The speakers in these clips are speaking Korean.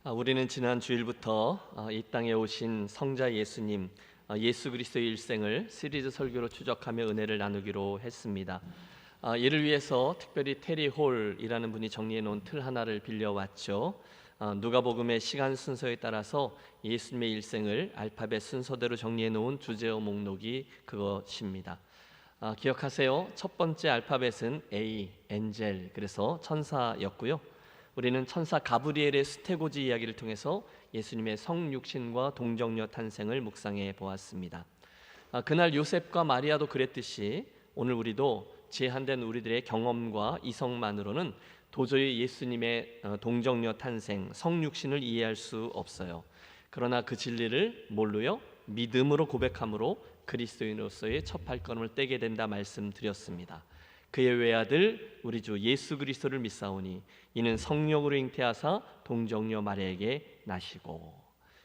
우리는 지난 주일부터 이 땅에 오신 성자 예수님, 예수 그리스도의 일생을 시리즈 설교로 추적하며 은혜를 나누기로 했습니다. 이를 위해서 특별히 테리 홀이라는 분이 정리해 놓은 틀 하나를 빌려왔죠. 누가복음의 시간 순서에 따라서 예수님의 일생을 알파벳 순서대로 정리해 놓은 주제어 목록이 그것입니다. 기억하세요. 첫 번째 알파벳은 A, 엔젤, 그래서 천사였고요. 우리는 천사 가브리엘의 수태고지 이야기를 통해서 예수님의 성육신과 동정녀 탄생을 묵상해 보았습니다. 그날 요셉과 마리아도 그랬듯이 오늘 우리도 제한된 우리들의 경험과 이성만으로는 도저히 예수님의 동정녀 탄생, 성육신을 이해할 수 없어요. 그러나 그 진리를 뭘로요? 믿음으로 고백함으로 그리스도인으로서의 첫 발걸음을 떼게 된다 말씀드렸습니다. 그의 외아들 우리 주 예수 그리스도를 믿사오니 이는 성령으로 잉태하사 동정녀 마리아에게 나시고,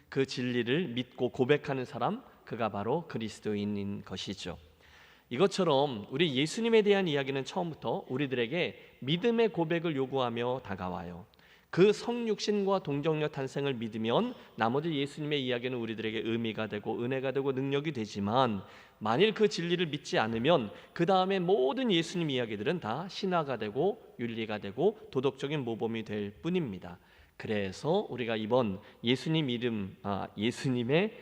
그 진리를 믿고 고백하는 사람, 그가 바로 그리스도인인 것이죠. 이것처럼 우리 예수님에 대한 이야기는 처음부터 우리들에게 믿음의 고백을 요구하며 다가와요. 그 성육신과 동정녀 탄생을 믿으면 나머지 예수님의 이야기는 우리들에게 의미가 되고 은혜가 되고 능력이 되지만, 만일 그 진리를 믿지 않으면 그 다음에 모든 예수님 이야기들은 다 신화가 되고 윤리가 되고 도덕적인 모범이 될 뿐입니다. 그래서 우리가 이번 예수님 이름, 예수님의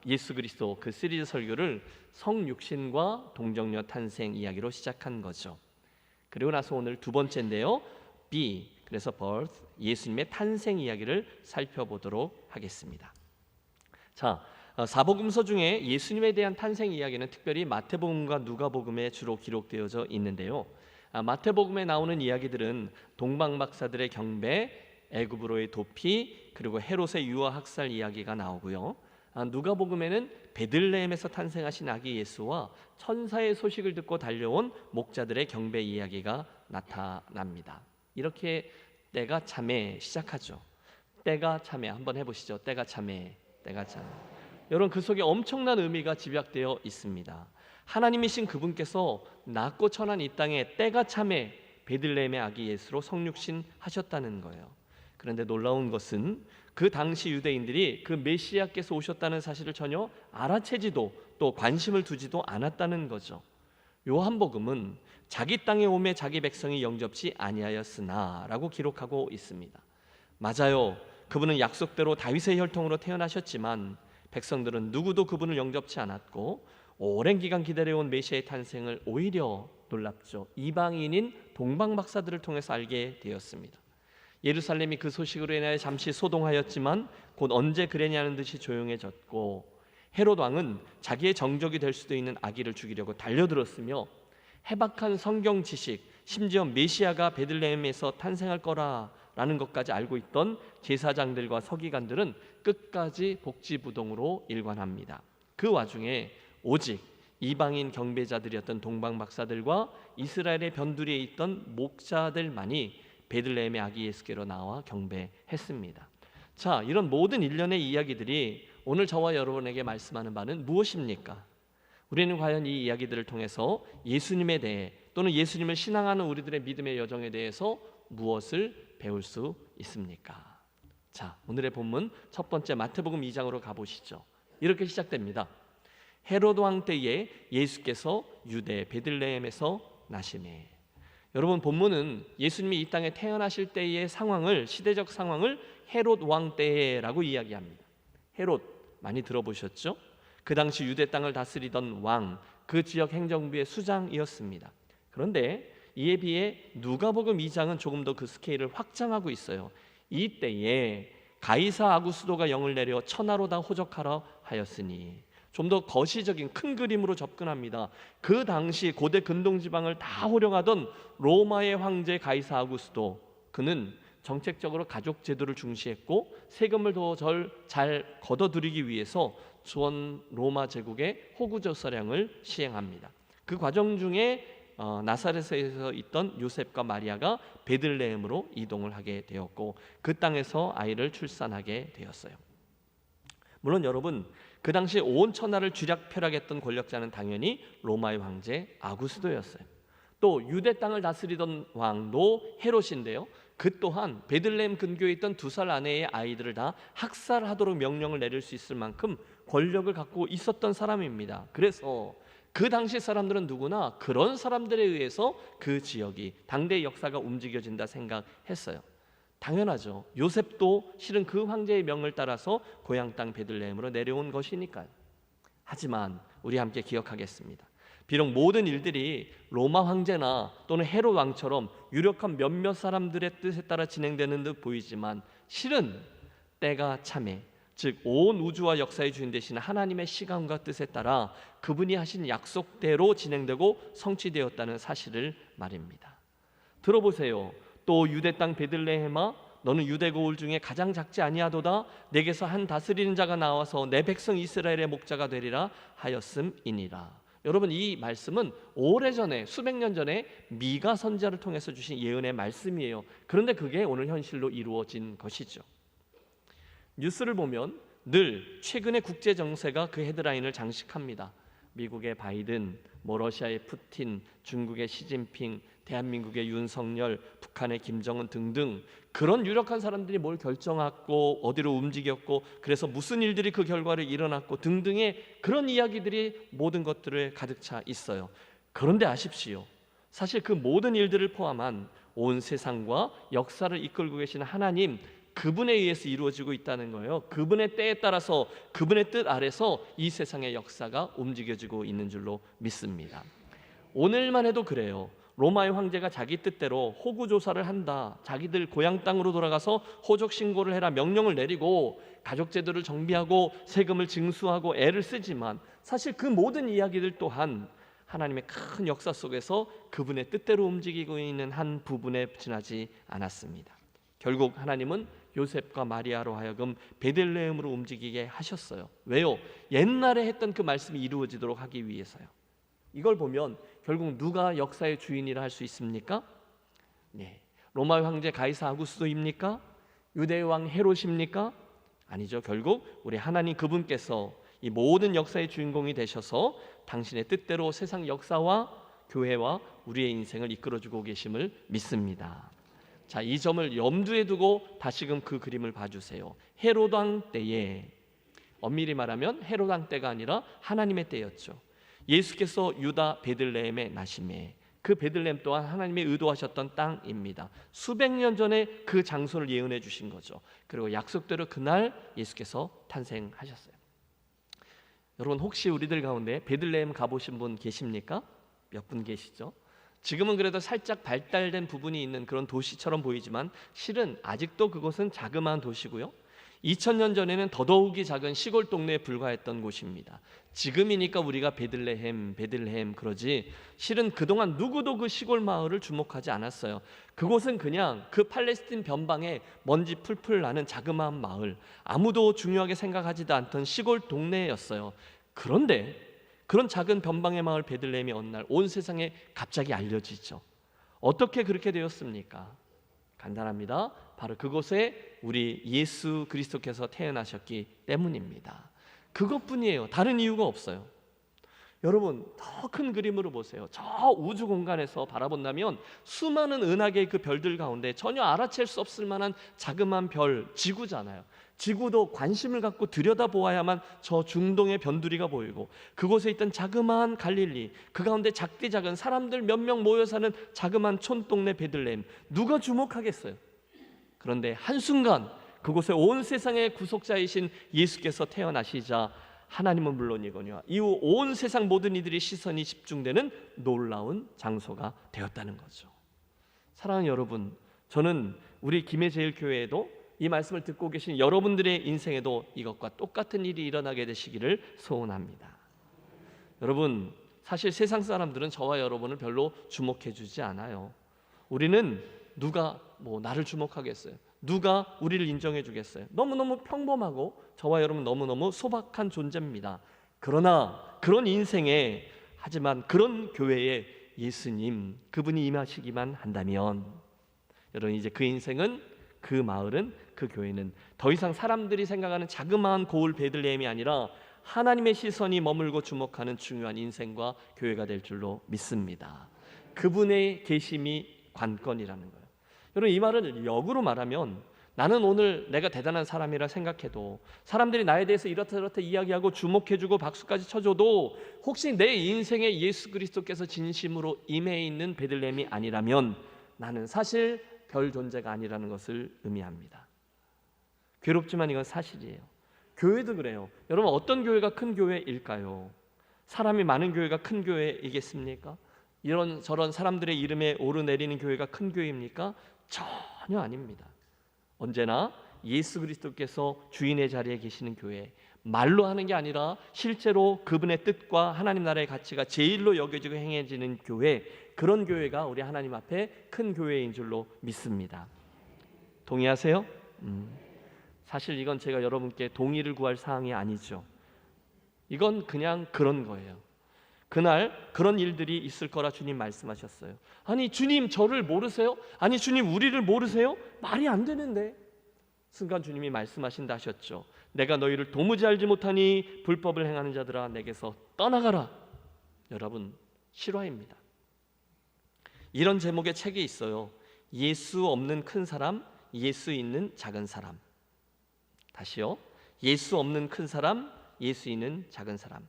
예수 그리스도 그 시리즈 설교를 성육신과 동정녀 탄생 이야기로 시작한 거죠. 그리고 나서 오늘 두 번째인데요, B, 그래서 birth, 예수님의 탄생 이야기를 살펴보도록 하겠습니다. 자, 사복음서 중에 예수님에 대한 탄생 이야기는 특별히 마태복음과 누가복음에 주로 기록되어져 있는데요. 마태복음에 나오는 이야기들은 동방박사들의 경배, 애굽으로의 도피, 그리고 헤롯의 유아 학살 이야기가 나오고요. 누가복음에는 베들레헴에서 탄생하신 아기 예수와 천사의 소식을 듣고 달려온 목자들의 경배 이야기가 나타납니다. 이렇게 때가 참에 시작하죠. 때가 참에 한번 해보시죠. 때가 참에, 때가 참에. 여러분, 그 속에 엄청난 의미가 집약되어 있습니다. 하나님이신 그분께서 낮고 천한 이 땅에 때가 참에 베들레헴의 아기 예수로 성육신 하셨다는 거예요. 그런데 놀라운 것은 그 당시 유대인들이 그 메시아께서 오셨다는 사실을 전혀 알아채지도 또 관심을 두지도 않았다는 거죠. 요한복음은 자기 땅에 오매 자기 백성이 영접지 아니하였으나 라고 기록하고 있습니다. 맞아요. 그분은 약속대로 다윗의 혈통으로 태어나셨지만 백성들은 누구도 그분을 영접치 않았고 오랜 기간 기다려온 메시아의 탄생을 오히려 놀랍죠, 이방인인 동방박사들을 통해서 알게 되었습니다. 예루살렘이 그 소식으로 인하여 잠시 소동하였지만 곧 언제 그랬냐는 듯이 조용해졌고, 헤롯 왕은 자기의 정적이 될 수도 있는 아기를 죽이려고 달려들었으며 해박한 성경 지식, 심지어 메시아가 베들레헴에서 탄생할 거라라는 것까지 알고 있던 제사장들과 서기관들은 끝까지 복지부동으로 일관합니다. 그 와중에 오직 이방인 경배자들이었던 동방박사들과 이스라엘의 변두리에 있던 목자들만이 베들레헴의 아기 예수께로 나와 경배했습니다. 자, 이런 모든 일련의 이야기들이 오늘 저와 여러분에게 말씀하는 바는 무엇입니까? 우리는 과연 이 이야기들을 통해서 예수님에 대해 또는 예수님을 신앙하는 우리들의 믿음의 여정에 대해서 무엇을 배울 수 있습니까? 자, 오늘의 본문 첫 번째 마태복음 2장으로 가보시죠. 이렇게 시작됩니다. 헤롯 왕 때에 예수께서 유대 베들레헴에서 나시매. 여러분, 본문은 예수님이 이 땅에 태어나실 때의 상황을, 시대적 상황을 헤롯 왕 때라고 이야기합니다. 헤롯 많이 들어보셨죠? 그 당시 유대 땅을 다스리던 왕, 그 지역 행정부의 수장이었습니다. 그런데 이에 비해 누가복음 2장은 조금 더 그 스케일을 확장하고 있어요. 이때에 가이사 아구스도가 영을 내려 천하로 다 호적하라 하였으니, 좀 더 거시적인 큰 그림으로 접근합니다. 그 당시 고대 근동지방을 다 호령하던 로마의 황제 가이사 아구스도, 그는 정책적으로 가족 제도를 중시했고 세금을 더 잘 걷어들이기 위해서 전 로마 제국의 호구조사령을 시행합니다. 그 과정 중에 나사렛에서 있던 요셉과 마리아가 베들레헴으로 이동을 하게 되었고 그 땅에서 아이를 출산하게 되었어요. 물론 여러분, 그 당시 온 천하를 쥐락펴락했던 권력자는 당연히 로마의 황제 아구스도였어요. 또 유대 땅을 다스리던 왕도 헤롯인데요, 그 또한 베들레헴 근교에 있던 2살 아내의 아이들을 다 학살하도록 명령을 내릴 수 있을 만큼 권력을 갖고 있었던 사람입니다. 그래서 그 당시 사람들은 누구나 그런 사람들에 의해서 그 지역이 당대의 역사가 움직여진다 생각했어요. 당연하죠. 요셉도 실은 그 황제의 명을 따라서 고향 땅 베들레헴으로 내려온 것이니까요. 하지만 우리 함께 기억하겠습니다. 비록 모든 일들이 로마 황제나 또는 헤롯 왕처럼 유력한 몇몇 사람들의 뜻에 따라 진행되는 듯 보이지만 실은 때가 참에, 즉 온 우주와 역사의 주인 되신 하나님의 시간과 뜻에 따라 그분이 하신 약속대로 진행되고 성취되었다는 사실을 말입니다. 들어보세요. 또 유대 땅 베들레헴아, 너는 유대 고을 중에 가장 작지 아니하도다. 내게서 한 다스리는 자가 나와서 내 백성 이스라엘의 목자가 되리라 하였음이니라. 여러분, 이 말씀은 오래전에, 수백 년 전에 미가 선지자를 통해서 주신 예언의 말씀이에요. 그런데 그게 오늘 현실로 이루어진 것이죠. 뉴스를 보면 늘 최근의 국제 정세가 그 헤드라인을 장식합니다. 미국의 바이든, 러시아의 푸틴, 중국의 시진핑, 대한민국의 윤석열, 북한의 김정은 등등 그런 유력한 사람들이 뭘 결정했고 어디로 움직였고 그래서 무슨 일들이 그 결과를 일어났고 등등의 그런 이야기들이 모든 것들에 가득 차 있어요. 그런데 아십시오. 사실 그 모든 일들을 포함한 온 세상과 역사를 이끌고 계시는 하나님, 그분에 의해서 이루어지고 있다는 거예요. 그분의 때에 따라서 그분의 뜻 아래서 이 세상의 역사가 움직여지고 있는 줄로 믿습니다. 오늘만 해도 그래요. 로마의 황제가 자기 뜻대로 호구 조사를 한다, 자기들 고향 땅으로 돌아가서 호적 신고를 해라 명령을 내리고 가족 제도를 정비하고 세금을 징수하고 애를 쓰지만 사실 그 모든 이야기들 또한 하나님의 큰 역사 속에서 그분의 뜻대로 움직이고 있는 한 부분에 지나지 않았습니다. 결국 하나님은 요셉과 마리아로 하여금 베들레헴으로 움직이게 하셨어요. 왜요? 옛날에 했던 그 말씀이 이루어지도록 하기 위해서요. 이걸 보면 결국 누가 역사의 주인이라 할 수 있습니까? 네, 로마의 황제 가이사 아구스토입니까? 유대의 왕 헤롯입니까? 아니죠. 결국 우리 하나님 그분께서 이 모든 역사의 주인공이 되셔서 당신의 뜻대로 세상 역사와 교회와 우리의 인생을 이끌어주고 계심을 믿습니다. 자, 이 점을 염두에 두고 다시금 그 그림을 봐주세요. 헤롯 왕 때에, 엄밀히 말하면 헤롯 왕 때가 아니라 하나님의 때였죠. 예수께서 유다 베들레헴에 나심에, 그 베들레헴 또한 하나님의 의도하셨던 땅입니다. 수백 년 전에 그 장소를 예언해 주신 거죠. 그리고 약속대로 그날 예수께서 탄생하셨어요. 여러분, 혹시 우리들 가운데 베들레헴 가보신 분 계십니까? 몇 분 계시죠? 지금은 그래도 살짝 발달된 부분이 있는 그런 도시처럼 보이지만 실은 아직도 그곳은 자그마한 도시고요. 2000년 전에는 더더욱이 작은 시골 동네에 불과했던 곳입니다. 지금이니까 우리가 베들레헴 그러지 실은 그동안 누구도 그 시골 마을을 주목하지 않았어요. 그곳은 그냥 그 팔레스틴 변방에 먼지 풀풀 나는 자그마한 마을, 아무도 중요하게 생각하지도 않던 시골 동네였어요. 그런데 그런 작은 변방의 마을 베들레헴이 어느 날 온 세상에 갑자기 알려지죠. 어떻게 그렇게 되었습니까? 간단합니다. 바로 그곳에 우리 예수 그리스도께서 태어나셨기 때문입니다. 그것뿐이에요. 다른 이유가 없어요. 여러분, 더 큰 그림으로 보세요. 저 우주 공간에서 바라본다면 수많은 은하계의 그 별들 가운데 전혀 알아챌 수 없을 만한 자그마한 별, 지구잖아요. 지구도 관심을 갖고 들여다보아야만 저 중동의 변두리가 보이고, 그곳에 있던 자그마한 갈릴리, 그 가운데 작디 작은 사람들 몇 명 모여 사는 자그마한 촌동네 베들레헴, 누가 주목하겠어요? 그런데 한순간 그곳에 온 세상의 구속자이신 예수께서 태어나시자 하나님은 물론이거니와 이후 온 세상 모든 이들의 시선이 집중되는 놀라운 장소가 되었다는 거죠. 사랑하는 여러분, 저는 우리 김해제일교회에도 이 말씀을 듣고 계신 여러분들의 인생에도 이것과 똑같은 일이 일어나게 되시기를 소원합니다. 여러분, 사실 세상 사람들은 저와 여러분을 별로 주목해 주지 않아요. 우리는 누가 나를 주목하겠어요? 누가 우리를 인정해 주겠어요? 너무너무 평범하고 저와 여러분 너무너무 소박한 존재입니다. 그러나 그런 인생에, 하지만 그런 교회에 예수님 그분이 임하시기만 한다면 여러분, 이제 그 인생은, 그 마을은, 그 교회는 더 이상 사람들이 생각하는 자그마한 고을 베들레헴이 아니라 하나님의 시선이 머물고 주목하는 중요한 인생과 교회가 될 줄로 믿습니다. 그분의 계심이 관건이라는 거예요. 여러분, 이 말을 역으로 말하면 나는 오늘 내가 대단한 사람이라 생각해도 사람들이 나에 대해서 이렇다 저렇다 이야기하고 주목해주고 박수까지 쳐줘도 혹시 내 인생에 예수 그리스도께서 진심으로 임해 있는 베들레헴이 아니라면 나는 사실 별 존재가 아니라는 것을 의미합니다. 괴롭지만 이건 사실이에요. 교회도 그래요. 여러분, 어떤 교회가 큰 교회일까요? 사람이 많은 교회가 큰 교회이겠습니까? 이런 저런 사람들의 이름에 오르내리는 교회가 큰 교회입니까? 전혀 아닙니다. 언제나 예수 그리스도께서 주인의 자리에 계시는 교회, 말로 하는 게 아니라 실제로 그분의 뜻과 하나님 나라의 가치가 제일로 여겨지고 행해지는 교회, 그런 교회가 우리 하나님 앞에 큰 교회인 줄로 믿습니다. 동의하세요? 사실 이건 제가 여러분께 동의를 구할 사항이 아니죠. 이건 그냥 그런 거예요. 그날 그런 일들이 있을 거라 주님 말씀하셨어요. 아니 주님 저를 모르세요? 아니 주님 우리를 모르세요? 말이 안 되는데. 순간 주님이 말씀하신다 하셨죠. 내가 너희를 도무지 알지 못하니 불법을 행하는 자들아 내게서 떠나가라. 여러분, 실화입니다. 이런 제목의 책이 있어요. 예수 없는 큰 사람, 예수 있는 작은 사람. 다시요. 예수 없는 큰 사람, 예수 있는 작은 사람.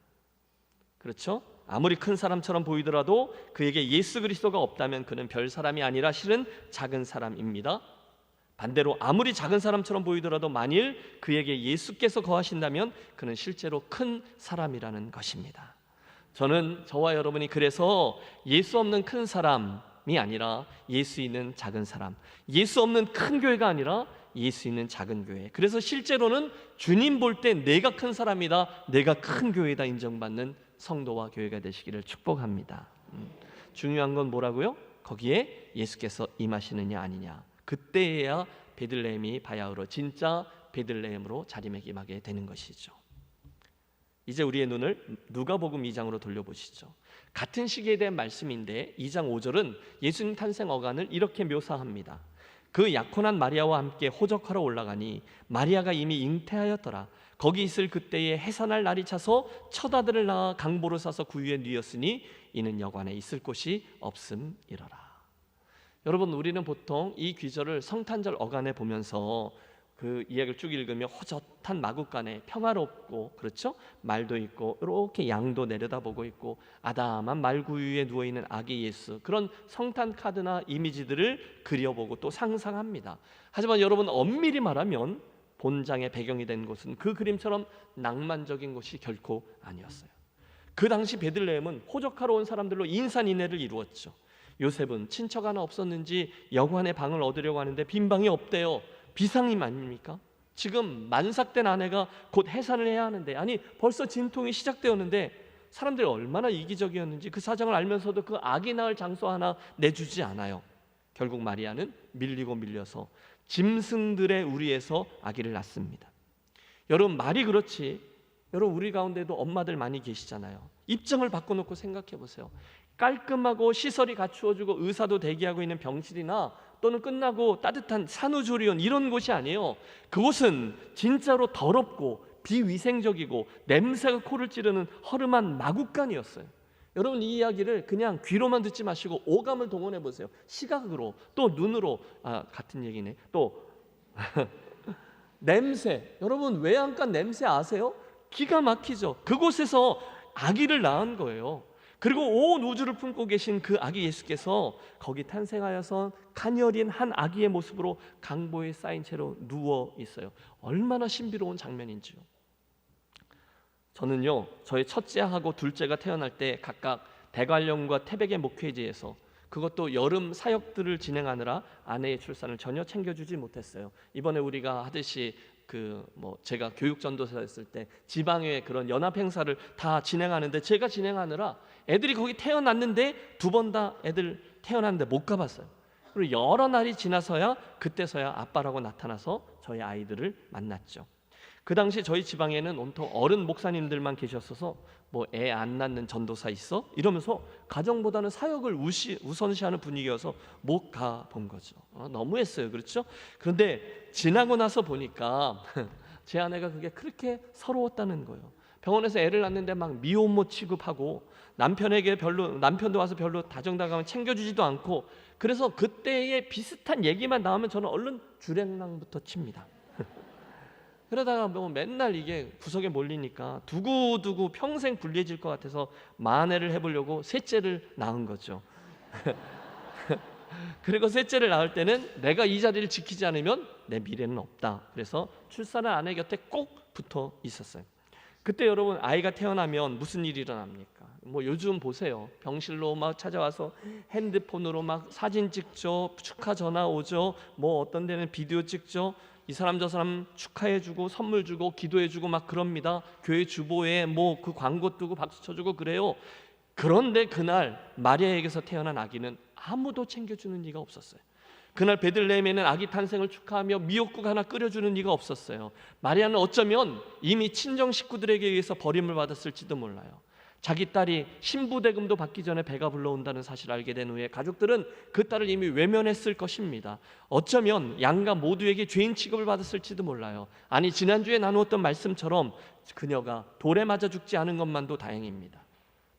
그렇죠? 아무리 큰 사람처럼 보이더라도 그에게 예수 그리스도가 없다면 그는 별 사람이 아니라 실은 작은 사람입니다. 반대로 아무리 작은 사람처럼 보이더라도 만일 그에게 예수께서 거하신다면 그는 실제로 큰 사람이라는 것입니다. 저는 저와 여러분이 그래서 예수 없는 큰 사람이 아니라 예수 있는 작은 사람, 예수 없는 큰 교회가 아니라 예수 있는 작은 교회, 그래서 실제로는 주님 볼 때 내가 큰 사람이다, 내가 큰 교회다 인정받는 성도와 교회가 되시기를 축복합니다. 중요한 건 뭐라고요? 거기에 예수께서 임하시느냐 아니냐. 그때야 베들레헴이 바야흐로 진짜 베들레헴으로 자리매김하게 되는 것이죠. 이제 우리의 눈을 누가복음 2장으로 돌려보시죠. 같은 시기에 대한 말씀인데 2장 5절은 예수님 탄생 어간을 이렇게 묘사합니다. 그 약혼한 마리아와 함께 호적하러 올라가니 마리아가 이미 잉태하였더라. 거기 있을 그때에 해산할 날이 차서 첫 아들을 낳아 강보로 싸서 구유에 뉘었으니 이는 여관에 있을 곳이 없음이러라. 여러분, 우리는 보통 이 귀절을 성탄절 어간에 보면서 그 이야기를 쭉 읽으며 호젓한 마국간에 평화롭고, 그렇죠? 말도 있고 이렇게 양도 내려다보고 있고 아담한 말구유에 누워있는 아기 예수, 그런 성탄 카드나 이미지들을 그려보고 또 상상합니다. 하지만 여러분, 엄밀히 말하면 본장의 배경이 된 곳은 그 그림처럼 낭만적인 곳이 결코 아니었어요. 그 당시 베들레헴은 호적하러 온 사람들로 인산인해를 이루었죠. 요셉은 친척 하나 없었는지 여관의 방을 얻으려고 하는데 빈 방이 없대요. 비상임 아닙니까? 지금 만삭된 아내가 곧 해산을 해야 하는데, 아니 벌써 진통이 시작되었는데 사람들이 얼마나 이기적이었는지 그 사정을 알면서도 그 아기 낳을 장소 하나 내주지 않아요. 결국 마리아는 밀리고 밀려서 짐승들의 우리에서 아기를 낳습니다. 여러분, 말이 그렇지, 여러분 우리 가운데도 엄마들 많이 계시잖아요. 입장을 바꿔놓고 생각해 보세요. 깔끔하고 시설이 갖추어지고 의사도 대기하고 있는 병실이나 또는 끝나고 따뜻한 산후조리원 이런 곳이 아니에요. 그곳은 진짜로 더럽고 비위생적이고 냄새가 코를 찌르는 허름한 마국간이었어요. 여러분, 이 이야기를 그냥 귀로만 듣지 마시고 오감을 동원해 보세요. 시각으로, 또 눈으로. 같은 얘기네. 또 냄새. 여러분, 외양간 냄새 아세요? 기가 막히죠. 그곳에서 아기를 낳은 거예요. 그리고 온 우주를 품고 계신 그 아기 예수께서 거기 탄생하여서 가녀린 한 아기의 모습으로 강보에 쌓인 채로 누워 있어요. 얼마나 신비로운 장면인지요. 저는요, 저희 첫째하고 둘째가 태어날 때 각각 대관령과 태백의 목회지에서, 그것도 여름 사역들을 진행하느라 아내의 출산을 전혀 챙겨주지 못했어요. 이번에 우리가 하듯이 제가 교육전도사였을 때 지방의 그런 연합 행사를 다 진행하는데 제가 진행하느라 애들이 거기 태어났는데 두 번 다 애들 태어났는데 못 가봤어요. 그리고 여러 날이 지나서야 그때서야 아빠라고 나타나서 저희 아이들을 만났죠. 그 당시 저희 지방에는 온통 어른 목사님들만 계셨어서 뭐 애 안 낳는 전도사 있어? 이러면서 가정보다는 사역을 우선시하는 분위기여서 못 가본 거죠. 너무했어요. 그렇죠? 그런데 지나고 나서 보니까 제 아내가 그게 그렇게 서러웠다는 거예요. 병원에서 애를 낳는데 막 미혼모 취급하고 남편도 와서 별로 다정다감을 챙겨주지도 않고 그래서 그때의 비슷한 얘기만 나오면 저는 얼른 주랭랑부터 칩니다. 그러다가 뭐 맨날 이게 구석에 몰리니까 두고두고 평생 불리해질 것 같아서 만회를 해보려고 셋째를 낳은 거죠. 그리고 셋째를 낳을 때는 내가 이 자리를 지키지 않으면 내 미래는 없다. 그래서 출산한 아내 곁에 꼭 붙어 있었어요. 그때 여러분 아이가 태어나면 무슨 일이 일어납니까? 뭐 요즘 보세요. 병실로 막 찾아와서 핸드폰으로 막 사진 찍죠. 축하 전화 오죠. 뭐 어떤 데는 비디오 찍죠. 이 사람 저 사람 축하해주고 선물 주고 기도해주고 막 그럽니다. 교회 주보에 뭐 그 광고 뜨고 박수 쳐주고 그래요. 그런데 그날 마리아에게서 태어난 아기는 아무도 챙겨주는 이가 없었어요. 그날 베들레헴에는 아기 탄생을 축하하며 미역국 하나 끓여주는 이가 없었어요. 마리아는 어쩌면 이미 친정 식구들에게 의해서 버림을 받았을지도 몰라요. 자기 딸이 신부대금도 받기 전에 배가 불러온다는 사실을 알게 된 후에 가족들은 그 딸을 이미 외면했을 것입니다. 어쩌면 양가 모두에게 죄인 취급을 받았을지도 몰라요. 아니 지난주에 나누었던 말씀처럼 그녀가 돌에 맞아 죽지 않은 것만도 다행입니다.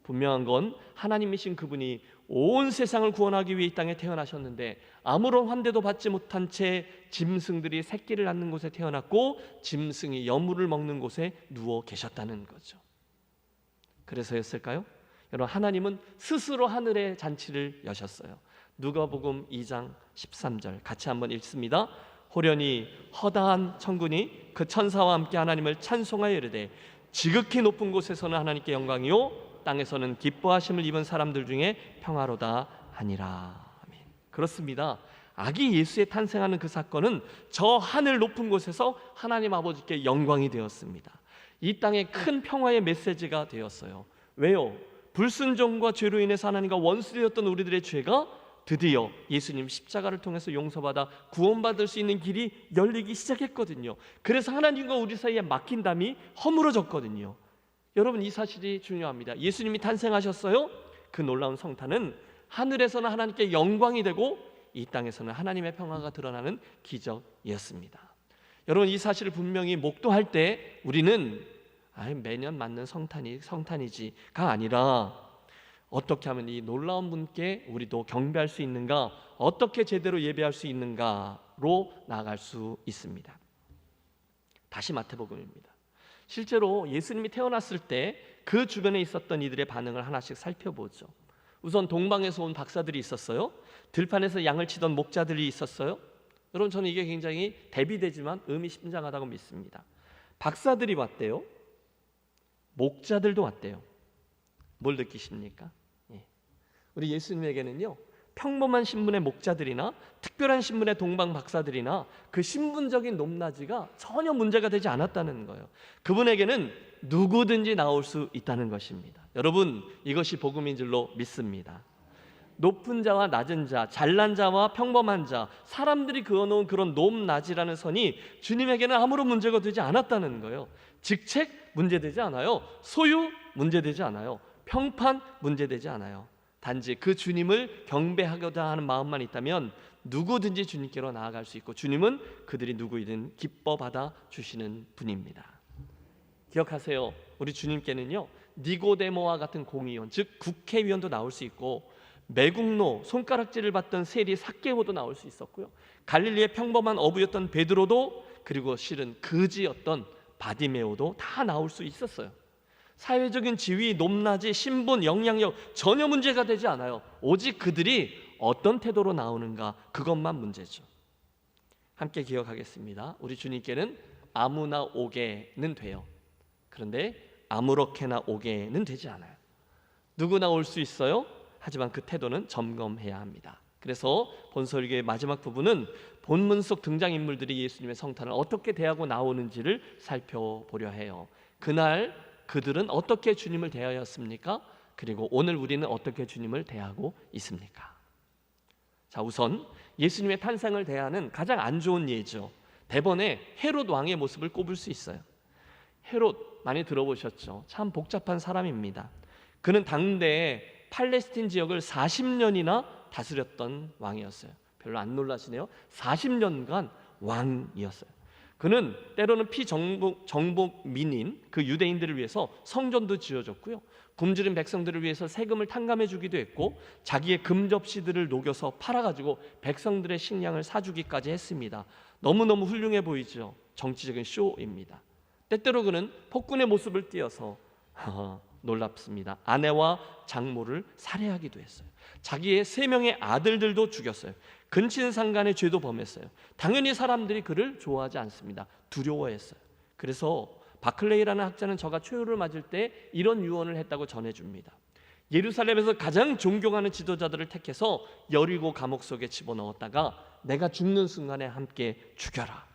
분명한 건 하나님이신 그분이 온 세상을 구원하기 위해 이 땅에 태어나셨는데 아무런 환대도 받지 못한 채 짐승들이 새끼를 낳는 곳에 태어났고 짐승이 여물을 먹는 곳에 누워 계셨다는 거죠. 그래서였을까요? 여러분 하나님은 스스로 하늘의 잔치를 여셨어요. 누가복음 2장 13절 같이 한번 읽습니다. 호련히 허다한 천군이 그 천사와 함께 하나님을 찬송하여 이르되 지극히 높은 곳에서는 하나님께 영광이요 땅에서는 기뻐하심을 입은 사람들 중에 평화로다 하니라. 아멘. 그렇습니다. 아기 예수의 탄생하는 그 사건은 저 하늘 높은 곳에서 하나님 아버지께 영광이 되었습니다. 이 땅에 큰 평화의 메시지가 되었어요. 왜요? 불순종과 죄로 인해서 하나님과 원수되었던 우리들의 죄가 드디어 예수님 십자가를 통해서 용서받아 구원받을 수 있는 길이 열리기 시작했거든요. 그래서 하나님과 우리 사이에 막힌 담이 허물어졌거든요. 여러분 이 사실이 중요합니다. 예수님이 탄생하셨어요. 그 놀라운 성탄은 하늘에서는 하나님께 영광이 되고 이 땅에서는 하나님의 평화가 드러나는 기적이었습니다. 여러분 이 사실을 분명히 목도할 때 우리는 매년 맞는 성탄이지가 아니라 어떻게 하면 이 놀라운 분께 우리도 경배할 수 있는가, 어떻게 제대로 예배할 수 있는가로 나아갈 수 있습니다. 다시 마태복음입니다. 실제로 예수님이 태어났을 때 그 주변에 있었던 이들의 반응을 하나씩 살펴보죠. 우선 동방에서 온 박사들이 있었어요. 들판에서 양을 치던 목자들이 있었어요. 여러분 저는 이게 굉장히 대비되지만 의미심장하다고 믿습니다. 박사들이 왔대요. 목자들도 왔대요. 뭘 느끼십니까? 우리 예수님에게는요 평범한 신분의 목자들이나 특별한 신분의 동방 박사들이나 그 신분적인 높낮이가 전혀 문제가 되지 않았다는 거예요. 그분에게는 누구든지 나올 수 있다는 것입니다. 여러분 이것이 복음인 줄로 믿습니다. 높은 자와 낮은 자, 잘난 자와 평범한 자, 사람들이 그어놓은 그런 높낮이라는 선이 주님에게는 아무런 문제가 되지 않았다는 거예요. 직책 문제되지 않아요. 소유 문제되지 않아요. 평판 문제되지 않아요. 단지 그 주님을 경배하고자 하는 마음만 있다면 누구든지 주님께로 나아갈 수 있고 주님은 그들이 누구이든 기뻐 받아 주시는 분입니다. 기억하세요. 우리 주님께는요 니고데모와 같은 공의원, 즉 국회의원도 나올 수 있고 매국노, 손가락질을 받던 세리 삭개오도 나올 수 있었고요, 갈릴리의 평범한 어부였던 베드로도, 그리고 실은 거지였던 바디메오도 다 나올 수 있었어요. 사회적인 지위, 높낮이, 신분, 영향력 전혀 문제가 되지 않아요. 오직 그들이 어떤 태도로 나오는가, 그것만 문제죠. 함께 기억하겠습니다. 우리 주님께는 아무나 오게는 돼요. 그런데 아무렇게나 오게는 되지 않아요. 누구나 올 수 있어요. 하지만 그 태도는 점검해야 합니다. 그래서 본설교의 마지막 부분은 본문 속 등장인물들이 예수님의 성탄을 어떻게 대하고 나오는지를 살펴보려 해요. 그날 그들은 어떻게 주님을 대하였습니까? 그리고 오늘 우리는 어떻게 주님을 대하고 있습니까? 자, 우선 예수님의 탄생을 대하는 가장 안 좋은 예죠. 대번에 헤롯 왕의 모습을 꼽을 수 있어요. 헤롯 많이 들어보셨죠? 참 복잡한 사람입니다. 그는 당대에 팔레스틴 지역을 40년이나 다스렸던 왕이었어요. 별로 안 놀라시네요. 40년간 왕이었어요. 그는 때로는 피정복민인 그 유대인들을 위해서 성전도 지어줬고요, 굶주린 백성들을 위해서 세금을 탕감해 주기도 했고, 자기의 금접시들을 녹여서 팔아가지고 백성들의 식량을 사주기까지 했습니다. 너무너무 훌륭해 보이죠. 정치적인 쇼입니다. 때때로 그는 폭군의 모습을 띄어서 놀랍습니다. 아내와 장모를 살해하기도 했어요. 자기의 3명의 아들들도 죽였어요. 근친상간의 죄도 범했어요. 당연히 사람들이 그를 좋아하지 않습니다. 두려워했어요. 그래서 바클레이라는 학자는 저가 최후를 맞을 때 이런 유언을 했다고 전해줍니다. 예루살렘에서 가장 존경하는 지도자들을 택해서 여리고 감옥 속에 집어넣었다가 내가 죽는 순간에 함께 죽여라.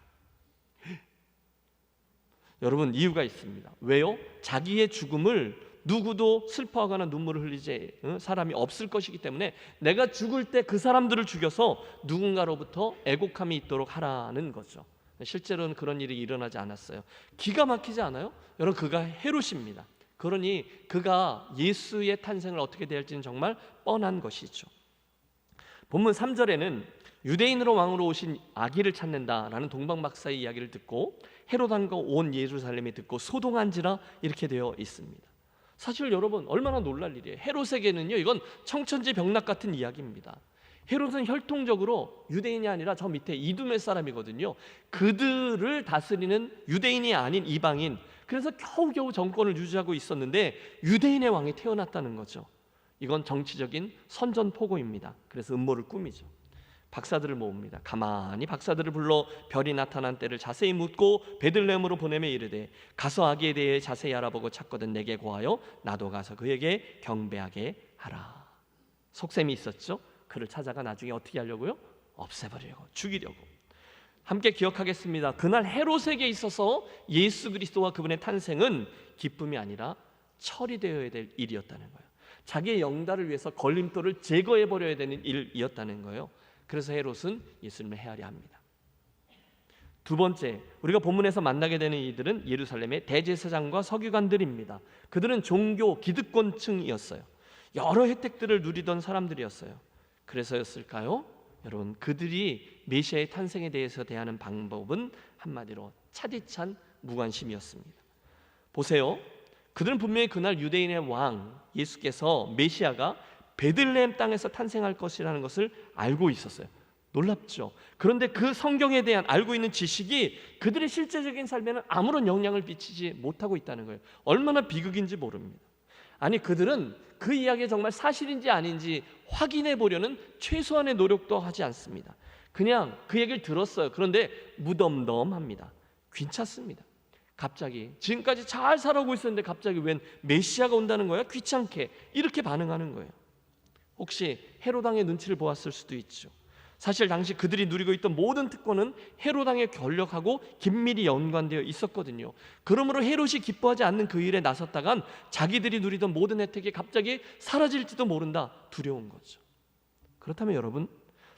여러분, 이유가 있습니다. 왜요? 자기의 죽음을 누구도 슬퍼하거나 눈물을 흘리지 사람이 없을 것이기 때문에 내가 죽을 때 그 사람들을 죽여서 누군가로부터 애곡함이 있도록 하라는 거죠. 실제로는 그런 일이 일어나지 않았어요. 기가 막히지 않아요? 여러분, 그가 헤롯입니다. 그러니 그가 예수의 탄생을 어떻게 대할지는 정말 뻔한 것이죠. 본문 3절에는 유대인으로 왕으로 오신 아기를 찾는다라는 동방박사의 이야기를 듣고 헤롯 왕과 온 예루살렘이 듣고 소동한지라 이렇게 되어 있습니다. 사실 여러분, 얼마나 놀랄 일이에요. 헤롯에게는요, 이건 청천지병락 같은 이야기입니다. 헤롯은 혈통적으로 유대인이 아니라 저 밑에 이두메 사람이거든요. 그들을 다스리는 유대인이 아닌 이방인, 그래서 겨우겨우 정권을 유지하고 있었는데 유대인의 왕이 태어났다는 거죠. 이건 정치적인 선전포고입니다. 그래서 음모를 꾸미죠. 박사들을 모읍니다. 가만히 박사들을 불러 별이 나타난 때를 자세히 묻고 베들레헴으로 보내며 이르되 가서 아기에 대해 자세히 알아보고 찾거든 내게 고하여 나도 가서 그에게 경배하게 하라. 속셈이 있었죠. 그를 찾아가 나중에 어떻게 하려고요? 없애버리려고, 죽이려고. 함께 기억하겠습니다. 그날 헤롯에게 있어서 예수 그리스도와 그분의 탄생은 기쁨이 아니라 처리되어야 될 일이었다는 거예요. 자기의 영달을 위해서 걸림돌을 제거해버려야 되는 일이었다는 거예요. 그래서 헤롯은 예수님을 헤아려 합니다. 두 번째, 우리가 본문에서 만나게 되는 이들은 예루살렘의 대제사장과 서기관들입니다. 그들은 종교 기득권층이었어요. 여러 혜택들을 누리던 사람들이었어요. 그래서였을까요? 여러분, 그들이 메시아의 탄생에 대해서 대하는 방법은 한마디로 차디찬 무관심이었습니다. 보세요. 그들은 분명히 그날 유대인의 왕 예수께서 메시아가 베들레헴 땅에서 탄생할 것이라는 것을 알고 있었어요. 놀랍죠. 그런데 그 성경에 대한 알고 있는 지식이 그들의 실제적인 삶에는 아무런 영향을 미치지 못하고 있다는 거예요. 얼마나 비극인지 모릅니다. 아니, 그들은 그 이야기가 정말 사실인지 아닌지 확인해 보려는 최소한의 노력도 하지 않습니다. 그냥 그 얘기를 들었어요. 그런데 무덤덤합니다. 괜찮습니다. 갑자기 지금까지 잘 살아오고 있었는데 갑자기 웬 메시아가 온다는 거야? 귀찮게 이렇게 반응하는 거예요. 혹시 헤롯 왕의 눈치를 보았을 수도 있죠. 사실 당시 그들이 누리고 있던 모든 특권은 헤롯 왕의 권력하고 긴밀히 연관되어 있었거든요. 그러므로 헤롯이 기뻐하지 않는 그 일에 나섰다간 자기들이 누리던 모든 혜택이 갑자기 사라질지도 모른다. 두려운 거죠. 그렇다면 여러분,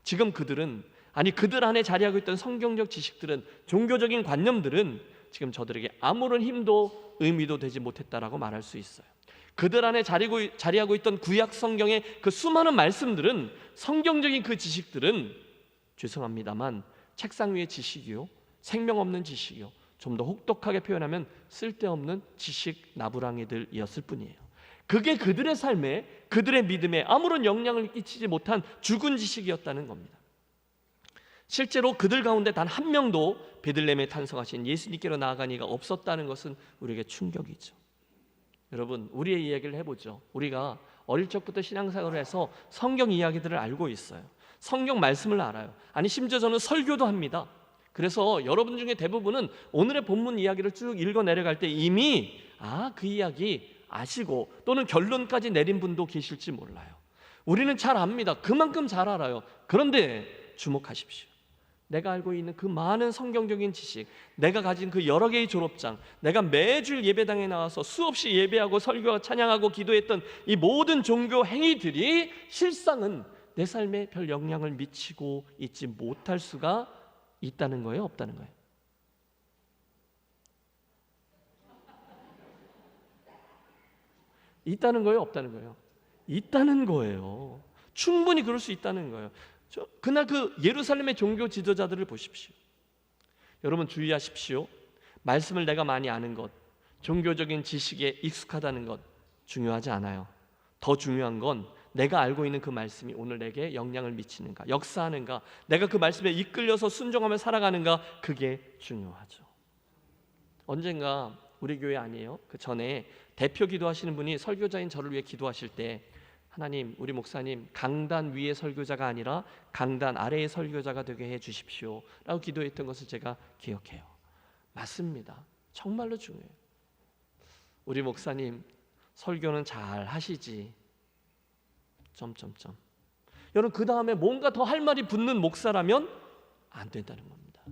지금 그들은, 아니 그들 안에 자리하고 있던 성경적 지식들은, 종교적인 관념들은 지금 저들에게 아무런 힘도 의미도 되지 못했다라고 말할 수 있어요. 그들 안에 자리하고 있던 구약 성경의 그 수많은 말씀들은, 성경적인 그 지식들은 죄송합니다만 책상 위의 지식이요, 생명 없는 지식이요, 좀 더 혹독하게 표현하면 쓸데없는 지식 나부랑이들이었을 뿐이에요. 그게 그들의 삶에, 그들의 믿음에 아무런 영향을 끼치지 못한 죽은 지식이었다는 겁니다. 실제로 그들 가운데 단 한 명도 베들레헴에 탄생하신 예수님께로 나아간 이가 없었다는 것은 우리에게 충격이죠. 여러분, 우리의 이야기를 해보죠. 우리가 어릴 적부터 신앙생활을 해서 성경 이야기들을 알고 있어요. 성경 말씀을 알아요. 아니 심지어 저는 설교도 합니다. 그래서 여러분 중에 대부분은 오늘의 본문 이야기를 쭉 읽어 내려갈 때 이미 그 이야기 아시고 또는 결론까지 내린 분도 계실지 몰라요. 우리는 잘 압니다. 그만큼 잘 알아요. 그런데 주목하십시오. 내가 알고 있는 그 많은 성경적인 지식, 내가 가진 그 여러 개의 졸업장, 내가 매주 예배당에 나와서 수없이 예배하고 설교하고 찬양하고 기도했던 이 모든 종교 행위들이 실상은 내 삶에 별 영향을 미치고 있지 못할 수가 있다는 거예요, 없다는 거예요? 있다는 거예요, 없다는 거예요? 있다는 거예요. 충분히 그럴 수 있다는 거예요. 그날 그 예루살렘의 종교 지도자들을 보십시오. 여러분 주의하십시오. 말씀을 내가 많이 아는 것, 종교적인 지식에 익숙하다는 것 중요하지 않아요. 더 중요한 건 내가 알고 있는 그 말씀이 오늘 내게 영향을 미치는가, 역사하는가, 내가 그 말씀에 이끌려서 순종하며 살아가는가, 그게 중요하죠. 언젠가 우리 교회 아니에요? 그 전에 대표 기도하시는 분이 설교자인 저를 위해 기도하실 때, 하나님, 우리 목사님 강단 위의 설교자가 아니라 강단 아래의 설교자가 되게 해 주십시오 라고 기도했던 것을 제가 기억해요. 맞습니다. 정말로 중요해요. 우리 목사님 설교는 잘 하시지 여러분, 그 다음에 뭔가 더 할 말이 붙는 목사라면 안 된다는 겁니다.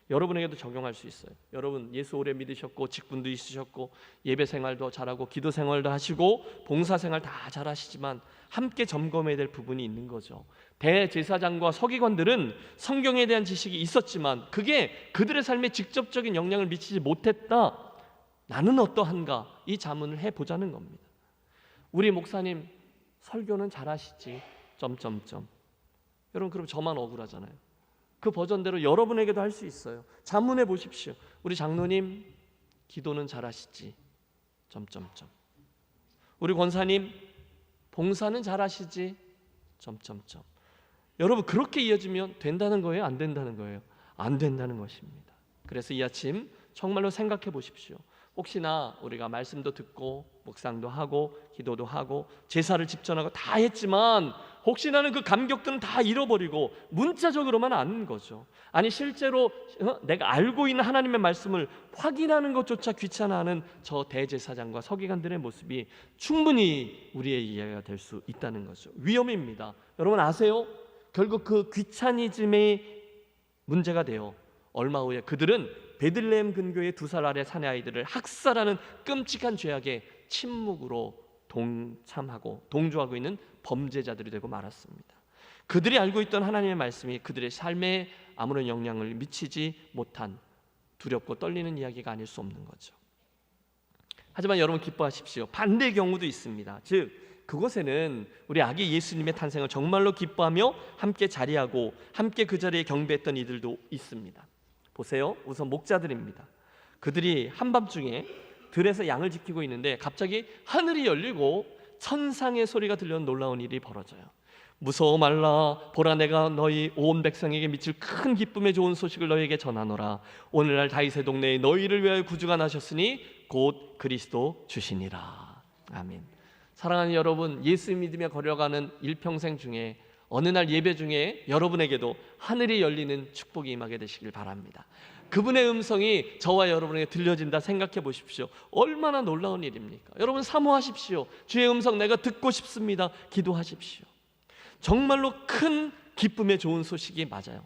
여러분에게도 적용할 수 있어요. 여러분 예수 오래 믿으셨고 직분도 있으셨고 예배 생활도 잘하고 기도 생활도 하시고 봉사 생활 다 잘하시지만 함께 점검해야 될 부분이 있는 거죠. 대제사장과 서기관들은 성경에 대한 지식이 있었지만 그게 그들의 삶에 직접적인 영향을 미치지 못했다. 나는 어떠한가? 이 자문을 해보자는 겁니다. 우리 목사님 설교는 잘하시지 여러분, 그럼 저만 억울하잖아요. 그 버전대로 여러분에게도 할 수 있어요. 자문해 보십시오. 우리 장로님 기도는 잘하시지 우리 권사님 봉사는 잘하시지 여러분, 그렇게 이어지면 된다는 거예요? 안 된다는 거예요? 안 된다는 것입니다. 그래서 이 아침 정말로 생각해 보십시오. 혹시나 우리가 말씀도 듣고 묵상도 하고 기도도 하고 제사를 집전하고 다 했지만 혹시나는 그 감격들은 다 잃어버리고 문자적으로만 아는 거죠. 아니 실제로 내가 알고 있는 하나님의 말씀을 확인하는 것조차 귀찮아하는 저 대제사장과 서기관들의 모습이 충분히 우리의 이해가 될 수 있다는 거죠. 위험입니다. 여러분 아세요? 결국 그 귀차니즘의 문제가 돼요. 얼마 후에 그들은 베들레헴 근교의 2살 아래 사내 아이들을 학살하는 끔찍한 죄악에 침묵으로 동참하고 동조하고 있는 범죄자들이 되고 말았습니다. 그들이 알고 있던 하나님의 말씀이 그들의 삶에 아무런 영향을 미치지 못한 두렵고 떨리는 이야기가 아닐 수 없는 거죠. 하지만 여러분 기뻐하십시오. 반대의 경우도 있습니다. 즉 그곳에는 우리 아기 예수님의 탄생을 정말로 기뻐하며 함께 자리하고 함께 그 자리에 경배했던 이들도 있습니다. 보세요. 우선 목자들입니다. 그들이 한밤중에 들에서 양을 지키고 있는데 갑자기 하늘이 열리고 천상의 소리가 들려오는 놀라운 일이 벌어져요. 무서워 말라, 보라 내가 너희 온 백성에게 미칠 큰 기쁨의 좋은 소식을 너희에게 전하노라. 오늘날 다윗의 동네에 너희를 위하여 구주가 나셨으니 곧 그리스도 주시니라. 아멘. 사랑하는 여러분, 예수 믿으며 걸어가는 일평생 중에 어느 날 예배 중에 여러분에게도 하늘이 열리는 축복이 임하게 되시길 바랍니다. 그분의 음성이 저와 여러분에게 들려진다 생각해 보십시오. 얼마나 놀라운 일입니까? 여러분 사모하십시오. 주의 음성 내가 듣고 싶습니다. 기도하십시오. 정말로 큰 기쁨의 좋은 소식이 맞아요.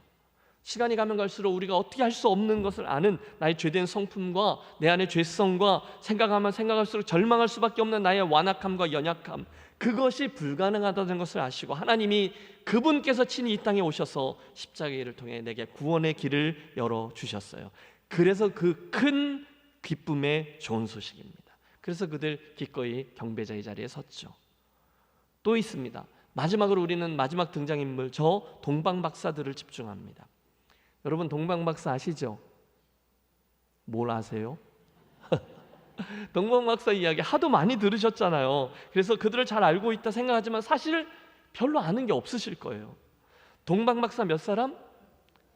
시간이 가면 갈수록 우리가 어떻게 할 수 없는 것을 아는 나의 죄된 성품과 내 안의 죄성과 생각하면 생각할수록 절망할 수밖에 없는 나의 완악함과 연약함, 그것이 불가능하다는 것을 아시고 하나님이 그분께서 친히 이 땅에 오셔서 십자가의 일을 통해 내게 구원의 길을 열어주셨어요. 그래서 그 큰 기쁨의 좋은 소식입니다. 그래서 그들 기꺼이 경배자의 자리에 섰죠. 또 있습니다. 마지막으로 우리는 마지막 등장인물 저 동방박사들을 집중합니다. 여러분 동방박사 아시죠? 뭘 아세요? 동방박사 이야기 하도 많이 들으셨잖아요. 그래서 그들을 잘 알고 있다 생각하지만 사실 별로 아는 게 없으실 거예요. 동방박사 몇 사람?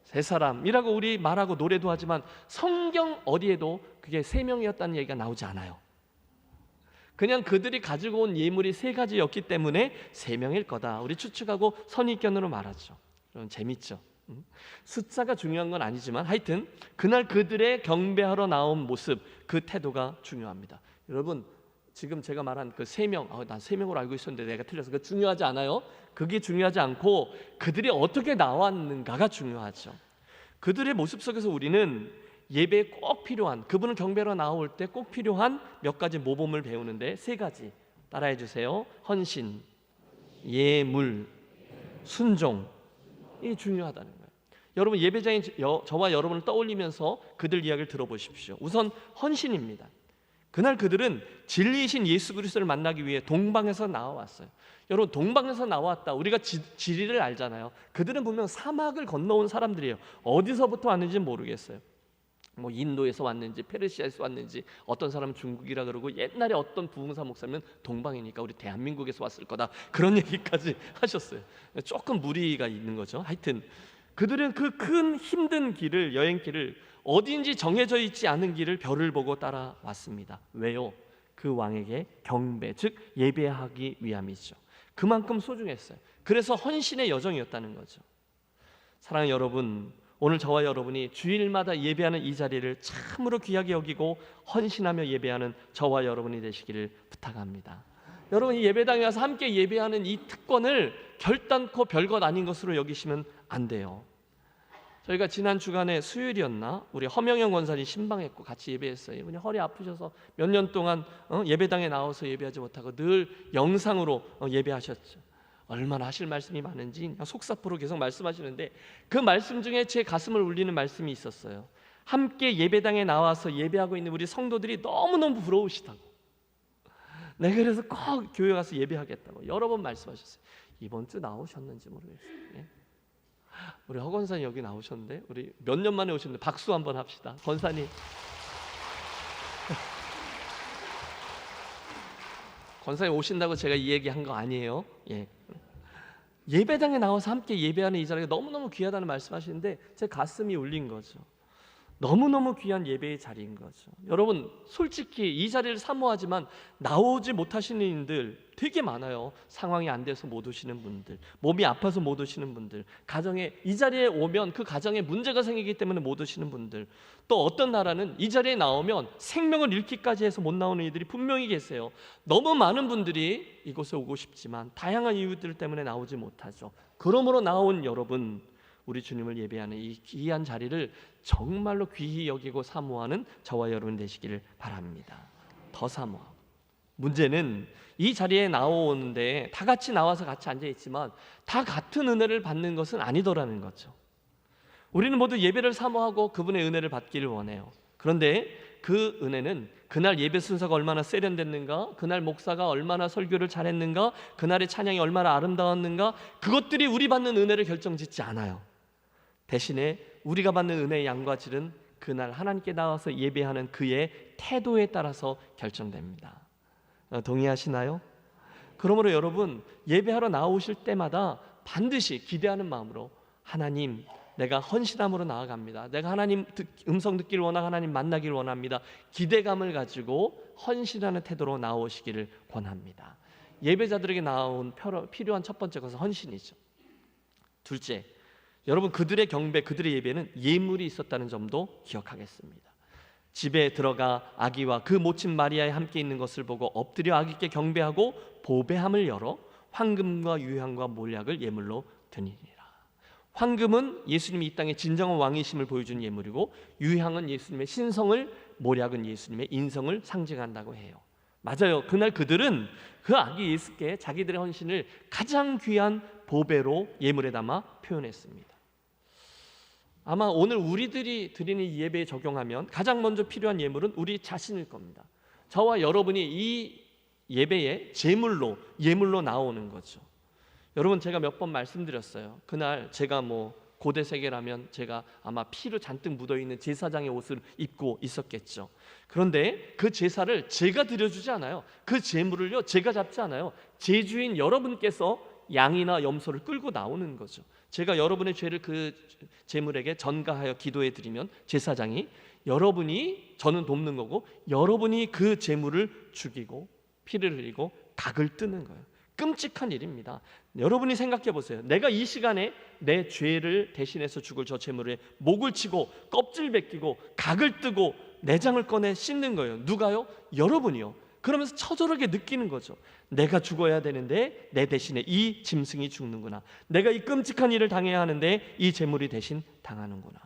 3사람이라고 우리 말하고 노래도 하지만 성경 어디에도 그게 3명이었다는 얘기가 나오지 않아요. 그냥 그들이 가지고 온 예물이 3가지였기 때문에 3명일 거다 우리 추측하고 선입견으로 말하죠. 여러분 재밌죠? 숫자가 중요한 건 아니지만 하여튼 그날 그들의 경배하러 나온 모습, 그 태도가 중요합니다. 여러분 지금 제가 말한 그 3명, 난 3명으로 알고 있었는데 내가 틀려서 그거 중요하지 않아요. 그게 중요하지 않고 그들이 어떻게 나왔는가가 중요하죠. 그들의 모습 속에서 우리는 예배에 꼭 필요한, 그분을 경배하러 나올 때 꼭 필요한 몇 가지 모범을 배우는데 3가지 따라해 주세요. 헌신, 예물, 순종. 이 중요하다는 거예요. 여러분 예배자인 저와 여러분을 떠올리면서 그들 이야기를 들어보십시오. 우선 헌신입니다. 그날 그들은 진리이신 예수 그리스도를 만나기 위해 동방에서 나와왔어요. 여러분, 동방에서 나왔다, 우리가 지리를 알잖아요. 그들은 분명 사막을 건너온 사람들이에요. 어디서부터 왔는지 모르겠어요. 뭐 인도에서 왔는지 페르시아에서 왔는지, 어떤 사람은 중국이라 그러고, 옛날에 어떤 부흥사 목사님은 동방이니까 우리 대한민국에서 왔을 거다, 그런 얘기까지 하셨어요. 조금 무리가 있는 거죠. 하여튼 그들은 그 큰 힘든 길을, 여행길을, 어디인지 정해져 있지 않은 길을 별을 보고 따라왔습니다. 왜요? 그 왕에게 경배, 즉 예배하기 위함이죠. 그만큼 소중했어요. 그래서 헌신의 여정이었다는 거죠. 사랑하는 여러분, 오늘 저와 여러분이 주일마다 예배하는 이 자리를 참으로 귀하게 여기고 헌신하며 예배하는 저와 여러분이 되시기를 부탁합니다. 여러분, 이 예배당에 와서 함께 예배하는 이 특권을 결단코 별것 아닌 것으로 여기시면 안 돼요. 저희가 지난 주간에 수요일이었나, 우리 허명영 권사님 신방했고 같이 예배했어요. 이분이 허리 아프셔서 몇 년 동안 예배당에 나와서 예배하지 못하고 늘 영상으로 예배하셨죠. 얼마나 하실 말씀이 많은지 그냥 속사포로 계속 말씀하시는데, 그 말씀 중에 제 가슴을 울리는 말씀이 있었어요. 함께 예배당에 나와서 예배하고 있는 우리 성도들이 너무너무 부러우시다고, 내가 그래서 꼭 교회 가서 예배하겠다고 여러 번 말씀하셨어요. 이번 주 나오셨는지 모르겠어요. 예? 우리 허 권사님 여기 나오셨는데, 우리 몇 년 만에 오셨는데 박수 한번 합시다. 권사님. 권사님 오신다고 제가 이 얘기한 거 아니에요. 예. 예배당에 나와서 함께 예배하는 이 자리가 너무너무 귀하다는 말씀하시는데 제 가슴이 울린 거죠. 너무너무 귀한 예배의 자리인 거죠. 여러분, 솔직히 이 자리를 사모하지만 나오지 못하시는 분들 되게 많아요. 상황이 안 돼서 못 오시는 분들, 몸이 아파서 못 오시는 분들, 가정에 이 자리에 오면 그 가정에 문제가 생기기 때문에 못 오시는 분들, 또 어떤 나라는 이 자리에 나오면 생명을 잃기까지 해서 못 나오는 이들이 분명히 계세요. 너무 많은 분들이 이곳에 오고 싶지만 다양한 이유들 때문에 나오지 못하죠. 그러므로 나온 여러분, 우리 주님을 예배하는 이 귀한 자리를 정말로 귀히 여기고 사모하는 저와 여러분 되시기를 바랍니다. 더 사모하고, 문제는 이 자리에 나오는데 다 같이 나와서 같이 앉아있지만 다 같은 은혜를 받는 것은 아니더라는 거죠. 우리는 모두 예배를 사모하고 그분의 은혜를 받기를 원해요. 그런데 그 은혜는 그날 예배 순서가 얼마나 세련됐는가, 그날 목사가 얼마나 설교를 잘했는가, 그날의 찬양이 얼마나 아름다웠는가, 그것들이 우리 받는 은혜를 결정짓지 않아요. 대신에 우리가 받는 은혜의 양과 질은 그날 하나님께 나와서 예배하는 그의 태도에 따라서 결정됩니다. 동의하시나요? 그러므로 여러분, 예배하러 나오실 때마다 반드시 기대하는 마음으로, 하나님, 내가 헌신함으로 나아갑니다. 내가 하나님 음성 듣기를 원하고 하나님 만나기를 원합니다. 기대감을 가지고 헌신하는 태도로 나오시기를 권합니다. 예배자들에게 필요한 첫 번째 것은 헌신이죠. 둘째, 여러분, 그들의 경배, 그들의 예배는 예물이 있었다는 점도 기억하겠습니다. 집에 들어가 아기와 그 모친 마리아에 함께 있는 것을 보고 엎드려 아기께 경배하고 보배함을 열어 황금과 유향과 몰약을 예물로 드리니라. 황금은 예수님이 이 땅의 진정한 왕이심을 보여주는 예물이고, 유향은 예수님의 신성을, 몰약은 예수님의 인성을 상징한다고 해요. 맞아요. 그날 그들은 그 아기 예수께 자기들의 헌신을 가장 귀한 보배로 예물에 담아 표현했습니다. 아마 오늘 우리들이 드리는 이 예배에 적용하면 가장 먼저 필요한 예물은 우리 자신일 겁니다. 저와 여러분이 이 예배에 예물로 나오는 거죠. 여러분, 제가 몇 번 말씀드렸어요. 그날 제가 고대 세계라면 제가 아마 피로 잔뜩 묻어있는 제사장의 옷을 입고 있었겠죠. 그런데 그 제사를 제가 드려주지 않아요. 그 제물을요 제가 잡지 않아요. 제주인 여러분께서 양이나 염소를 끌고 나오는 거죠. 제가 여러분의 죄를 그 제물에게 전가하여 기도해 드리면 제사장이, 여러분이, 저는 돕는 거고, 여러분이 그 제물을 죽이고 피를 흘리고 각을 뜨는 거예요. 끔찍한 일입니다. 여러분이 생각해 보세요. 내가 이 시간에 내 죄를 대신해서 죽을 저 제물에 목을 치고 껍질 벗기고 각을 뜨고 내장을 꺼내 씻는 거예요. 누가요? 여러분이요. 그러면서 처절하게 느끼는 거죠. 내가 죽어야 되는데 내 대신에 이 짐승이 죽는구나. 내가 이 끔찍한 일을 당해야 하는데 이 제물이 대신 당하는구나.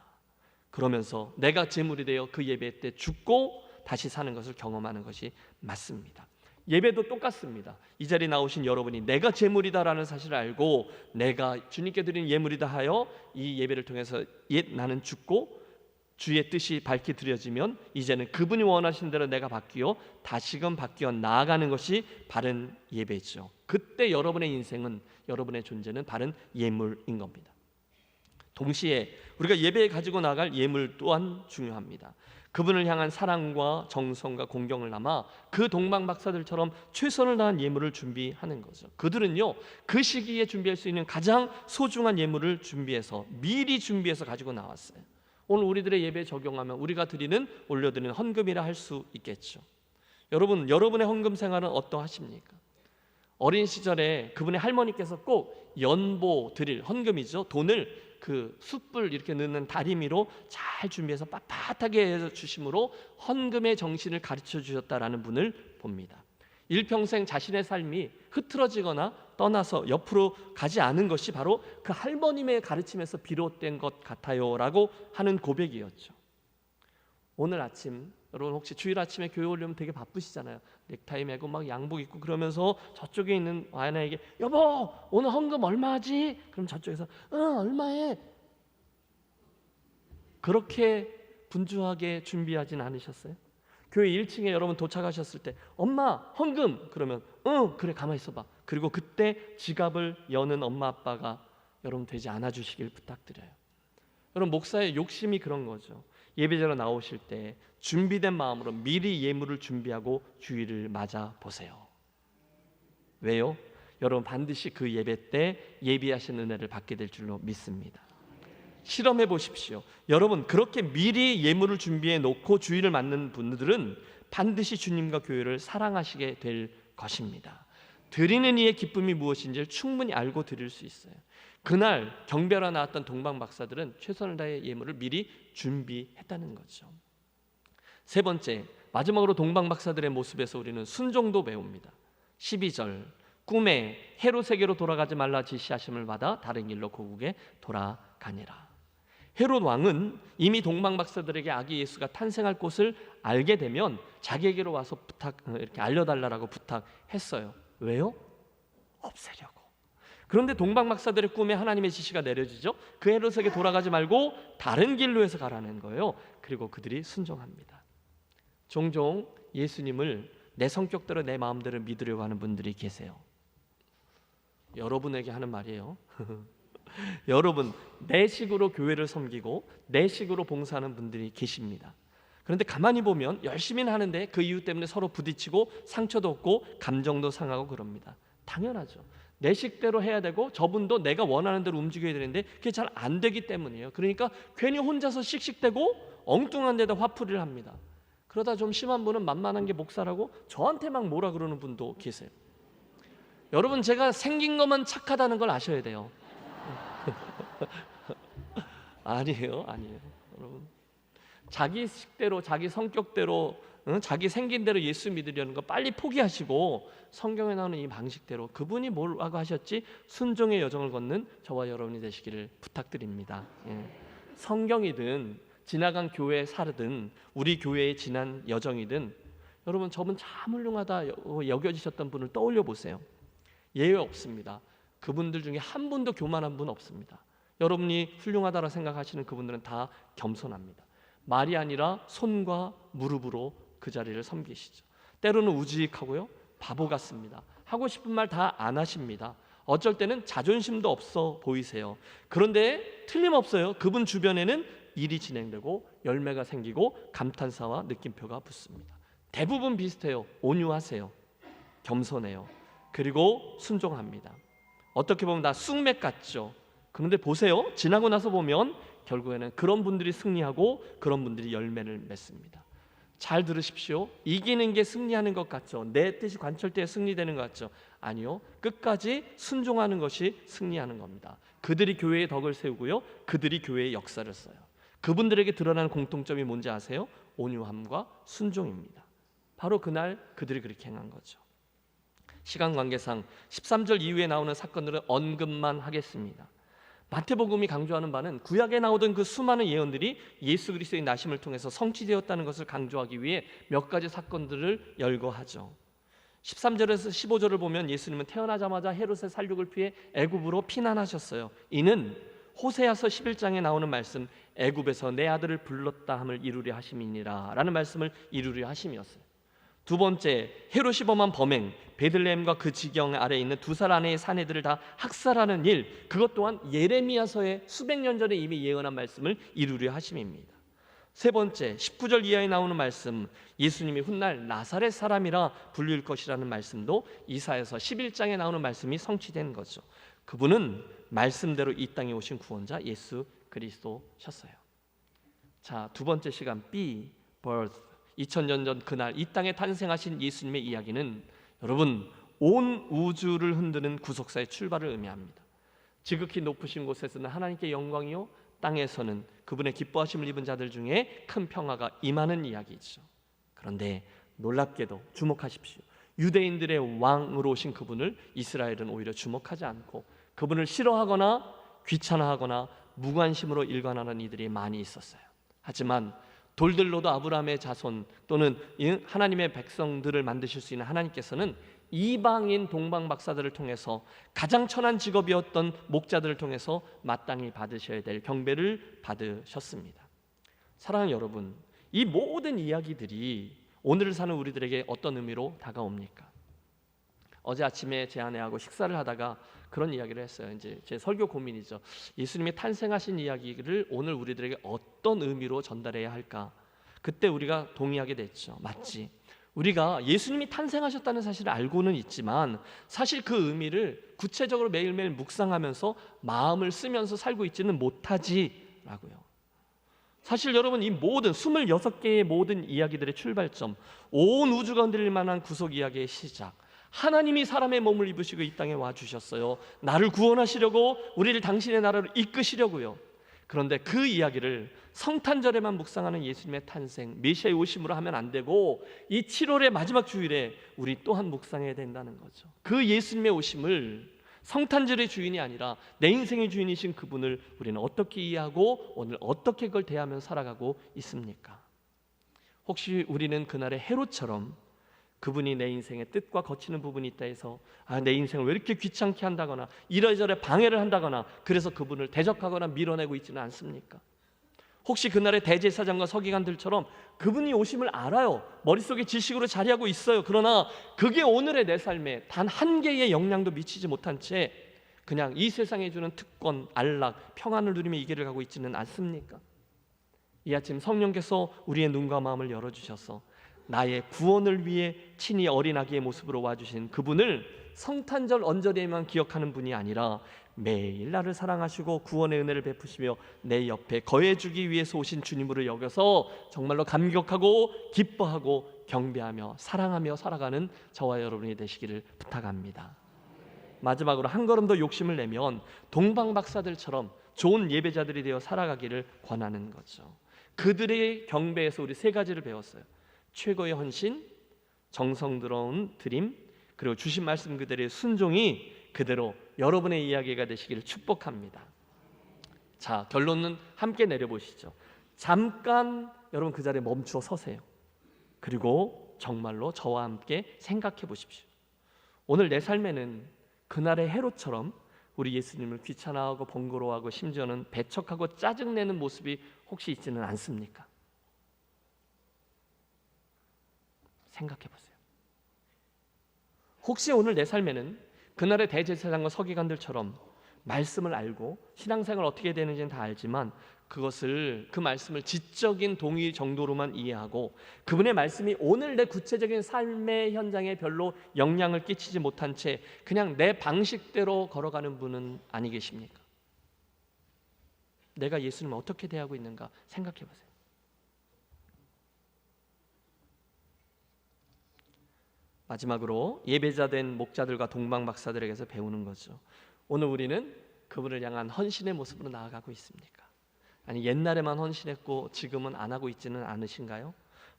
그러면서 내가 제물이 되어 그 예배 때 죽고 다시 사는 것을 경험하는 것이 맞습니다. 예배도 똑같습니다. 이 자리에 나오신 여러분이 내가 제물이다라는 사실을 알고 내가 주님께 드리는 예물이다 하여 이 예배를 통해서 나는 죽고 주의 뜻이 밝히 드려지면 이제는 그분이 원하신 대로 내가 바뀌어 다시금 바뀌어 나아가는 것이 바른 예배죠. 그때 여러분의 인생은, 여러분의 존재는 바른 예물인 겁니다. 동시에 우리가 예배에 가지고 나갈 예물 또한 중요합니다. 그분을 향한 사랑과 정성과 공경을 담아 그 동방박사들처럼 최선을 다한 예물을 준비하는 거죠. 그들은요, 그 시기에 준비할 수 있는 가장 소중한 예물을 준비해서, 미리 준비해서 가지고 나왔어요. 오늘 우리들의 예배에 적용하면 우리가 올려드리는 헌금이라 할 수 있겠죠. 여러분, 여러분의 헌금 생활은 어떠하십니까? 어린 시절에 그분의 할머니께서 꼭 연보 드릴 헌금이죠. 돈을 그 숯불 이렇게 넣는 다리미로 잘 준비해서 빳빳하게 해서 주심으로 헌금의 정신을 가르쳐 주셨다라는 분을 봅니다. 일평생 자신의 삶이 흐트러지거나 떠나서 옆으로 가지 않은 것이 바로 그 할머님의 가르침에서 비롯된 것 같아요라고 하는 고백이었죠. 오늘 아침 여러분 혹시 주일 아침에 교회 오려면 되게 바쁘시잖아요. 넥타이 매고 막 양복 입고 그러면서 저쪽에 있는 아내에게 여보 오늘 헌금 얼마 하지? 그럼 저쪽에서 얼마에? 그렇게 분주하게 준비하진 않으셨어요? 교회 1층에 여러분 도착하셨을 때 엄마 헌금 그러면 그래 가만히 있어봐. 그리고 그때 지갑을 여는 엄마 아빠가 여러분 되지 않아 주시길 부탁드려요. 여러분 목사의 욕심이 그런 거죠. 예배자로 나오실 때 준비된 마음으로 미리 예물을 준비하고 주일을 맞아 보세요. 왜요? 여러분 반드시 그 예배 때 예비하신 은혜를 받게 될 줄로 믿습니다. 실험해 보십시오. 여러분 그렇게 미리 예물을 준비해 놓고 주일을 맞는 분들은 반드시 주님과 교회를 사랑하시게 될 것입니다. 드리는 이의 기쁨이 무엇인지를 충분히 알고 드릴 수 있어요. 그날 경배하러 나왔던 동방 박사들은 최선을 다해 예물을 미리 준비했다는 거죠. 세 번째, 마지막으로 동방 박사들의 모습에서 우리는 순종도 배웁니다. 12절, 꿈에 헤롯에게로 돌아가지 말라 지시하심을 받아 다른 길로 고국에 돌아가니라. 헤롯 왕은 이미 동방 박사들에게 아기 예수가 탄생할 곳을 알게 되면 자기에게로 와서 이렇게 알려달라고 부탁했어요. 왜요? 없애려고. 그런데 동방 박사들의 꿈에 하나님의 지시가 내려지죠. 그 헤롯에게 돌아가지 말고 다른 길로 해서 가라는 거예요. 그리고 그들이 순종합니다. 종종 예수님을 내 성격대로 내 마음대로 믿으려고 하는 분들이 계세요. 여러분에게 하는 말이에요. 여러분 내 식으로 교회를 섬기고 내 식으로 봉사하는 분들이 계십니다. 그런데 가만히 보면 열심히는 하는데 그 이유 때문에 서로 부딪히고 상처도 얻고 감정도 상하고 그럽니다. 당연하죠. 내 식대로 해야 되고 저분도 내가 원하는 대로 움직여야 되는데 그게 잘 안 되기 때문이에요. 그러니까 괜히 혼자서 씩씩대고 엉뚱한 데다 화풀이를 합니다. 그러다 좀 심한 분은 만만한 게 목사라고 저한테 막 뭐라 그러는 분도 계세요. 여러분 제가 생긴 것만 착하다는 걸 아셔야 돼요. 아니에요. 여러분 자기 식대로 자기 성격대로 자기 생긴 대로 예수 믿으려는 거 빨리 포기하시고 성경에 나오는 이 방식대로 그분이 뭐라고 하셨지? 순종의 여정을 걷는 저와 여러분이 되시기를 부탁드립니다. 성경이든 지나간 교회에 살든 우리 교회에 지난 여정이든 여러분 저분 참 훌륭하다 여겨지셨던 분을 떠올려 보세요. 예외 없습니다. 그분들 중에 한 분도 교만한 분 없습니다. 여러분이 훌륭하다고 생각하시는 그분들은 다 겸손합니다. 말이 아니라 손과 무릎으로 그 자리를 섬기시죠. 때로는 우직하고요 바보 같습니다. 하고 싶은 말 다 안 하십니다. 어쩔 때는 자존심도 없어 보이세요. 그런데 틀림없어요. 그분 주변에는 일이 진행되고 열매가 생기고 감탄사와 느낌표가 붙습니다. 대부분 비슷해요. 온유하세요. 겸손해요. 그리고 순종합니다. 어떻게 보면 다 쑥맥 같죠. 그런데 보세요. 지나고 나서 보면 결국에는 그런 분들이 승리하고 그런 분들이 열매를 맺습니다. 잘 들으십시오. 이기는 게 승리하는 것 같죠. 내 뜻이 관철되어 승리되는 것 같죠. 아니요. 끝까지 순종하는 것이 승리하는 겁니다. 그들이 교회의 덕을 세우고요. 그들이 교회의 역사를 써요. 그분들에게 드러나는 공통점이 뭔지 아세요? 온유함과 순종입니다. 바로 그날 그들이 그렇게 행한 거죠. 시간 관계상 13절 이후에 나오는 사건들은 언급만 하겠습니다. 마태복음이 강조하는 바는 구약에 나오던 그 수많은 예언들이 예수 그리스도의 나심을 통해서 성취되었다는 것을 강조하기 위해 몇 가지 사건들을 열거하죠. 13절에서 15절을 보면 예수님은 태어나자마자 헤롯의 살육을 피해 애굽으로 피난하셨어요. 이는 호세아서 11장에 나오는 말씀, 애굽에서 내 아들을 불렀다 함을 이루려 하심이니라 라는 말씀을 이루려 하심이었어요. 두 번째, 헤롯이 범한 범행, 베들레헴과 그 지경 아래에 있는 두 살 아내의 사내들을 다 학살하는 일, 그것 또한 예레미야서에 수백 년 전에 이미 예언한 말씀을 이루려 하심입니다. 세 번째, 19절 이하에 나오는 말씀, 예수님이 훗날 나사렛 사람이라 불릴 것이라는 말씀도 이사야서 11장에 나오는 말씀이 성취된 거죠. 그분은 말씀대로 이 땅에 오신 구원자 예수 그리스도셨어요. 자, 두 번째 시간 B, birth, 2000년 전 그날 이 땅에 탄생하신 예수님의 이야기는 여러분 온 우주를 흔드는 구속사의 출발을 의미합니다. 지극히 높으신 곳에서는 하나님께 영광이요, 땅에서는 그분의 기뻐하심을 입은 자들 중에 큰 평화가 임하는 이야기죠. 그런데 놀랍게도 주목하십시오. 유대인들의 왕으로 오신 그분을 이스라엘은 오히려 주목하지 않고 그분을 싫어하거나 귀찮아하거나 무관심으로 일관하는 이들이 많이 있었어요. 하지만 돌들로도 아브라함의 자손 또는 하나님의 백성들을 만드실 수 있는 하나님께서는 이방인 동방 박사들을 통해서 가장 천한 직업이었던 목자들을 통해서 마땅히 받으셔야 될 경배를 받으셨습니다. 사랑하는 여러분, 이 모든 이야기들이 오늘을 사는 우리들에게 어떤 의미로 다가옵니까? 어제 아침에 제 아내하고 식사를 하다가 그런 이야기를 했어요. 이제 제 설교 고민이죠. 예수님이 탄생하신 이야기를 오늘 우리들에게 어떤 의미로 전달해야 할까? 그때 우리가 동의하게 됐죠. 맞지? 우리가 예수님이 탄생하셨다는 사실을 알고는 있지만 사실 그 의미를 구체적으로 매일매일 묵상하면서 마음을 쓰면서 살고 있지는 못하지라고요. 사실 여러분, 이 모든 26개의 모든 이야기들의 출발점, 온 우주가 흔들릴 만한 구속 이야기의 시작, 하나님이 사람의 몸을 입으시고 이 땅에 와주셨어요. 나를 구원하시려고, 우리를 당신의 나라로 이끄시려고요. 그런데 그 이야기를 성탄절에만 묵상하는 예수님의 탄생, 메시아의 오심으로 하면 안 되고 이 7월의 마지막 주일에 우리 또한 묵상해야 된다는 거죠. 그 예수님의 오심을 성탄절의 주인이 아니라 내 인생의 주인이신 그분을 우리는 어떻게 이해하고 오늘 어떻게 그걸 대하며 살아가고 있습니까? 혹시 우리는 그날의 헤롯처럼 그분이 내 인생의 뜻과 거치는 부분이 있다 해서 내 인생을 왜 이렇게 귀찮게 한다거나 이래저래 방해를 한다거나 그래서 그분을 대적하거나 밀어내고 있지는 않습니까? 혹시 그날의 대제사장과 서기관들처럼 그분이 오심을 알아요. 머릿속에 지식으로 자리하고 있어요. 그러나 그게 오늘의 내 삶에 단 한 개의 영향도 미치지 못한 채 그냥 이 세상에 주는 특권, 안락, 평안을 누리며 이 길을 가고 있지는 않습니까? 이 아침 성령께서 우리의 눈과 마음을 열어주셔서 나의 구원을 위해 친히 어린아기의 모습으로 와주신 그분을 성탄절 언저리에만 기억하는 분이 아니라 매일 나를 사랑하시고 구원의 은혜를 베푸시며 내 옆에 거해주기 위해서 오신 주님으로 여겨서 정말로 감격하고 기뻐하고 경배하며 사랑하며 살아가는 저와 여러분이 되시기를 부탁합니다. 마지막으로 한 걸음 더 욕심을 내면 동방박사들처럼 좋은 예배자들이 되어 살아가기를 권하는 거죠. 그들의 경배에서 우리 세 가지를 배웠어요. 최고의 헌신, 정성 들어온 드림, 그리고 주신 말씀 그대로의 순종이 그대로 여러분의 이야기가 되시기를 축복합니다. 자, 결론은 함께 내려보시죠. 잠깐 여러분 그 자리에 멈추어 서세요. 그리고 정말로 저와 함께 생각해 보십시오. 오늘 내 삶에는 그날의 헤롯처럼 우리 예수님을 귀찮아하고 번거로워하고 심지어는 배척하고 짜증내는 모습이 혹시 있지는 않습니까? 생각해 보세요. 혹시 오늘 내 삶에는 그날의 대제사장과 서기관들처럼 말씀을 알고 신앙생활 어떻게 되는지는 다 알지만 그 말씀을 지적인 동의 정도로만 이해하고 그분의 말씀이 오늘 내 구체적인 삶의 현장에 별로 영향을 끼치지 못한 채 그냥 내 방식대로 걸어가는 분은 아니 계십니까? 내가 예수님을 어떻게 대하고 있는가 생각해 보세요. 마지막으로 예배자된 목자들과 동방박사들에게서 배우는 거죠. 오늘 우리는 그분을 향한 헌신의 모습으로 나아가고 있습니까? 아니 옛날에만 헌신했고 지금은 안 하고 있지는 않으신가요?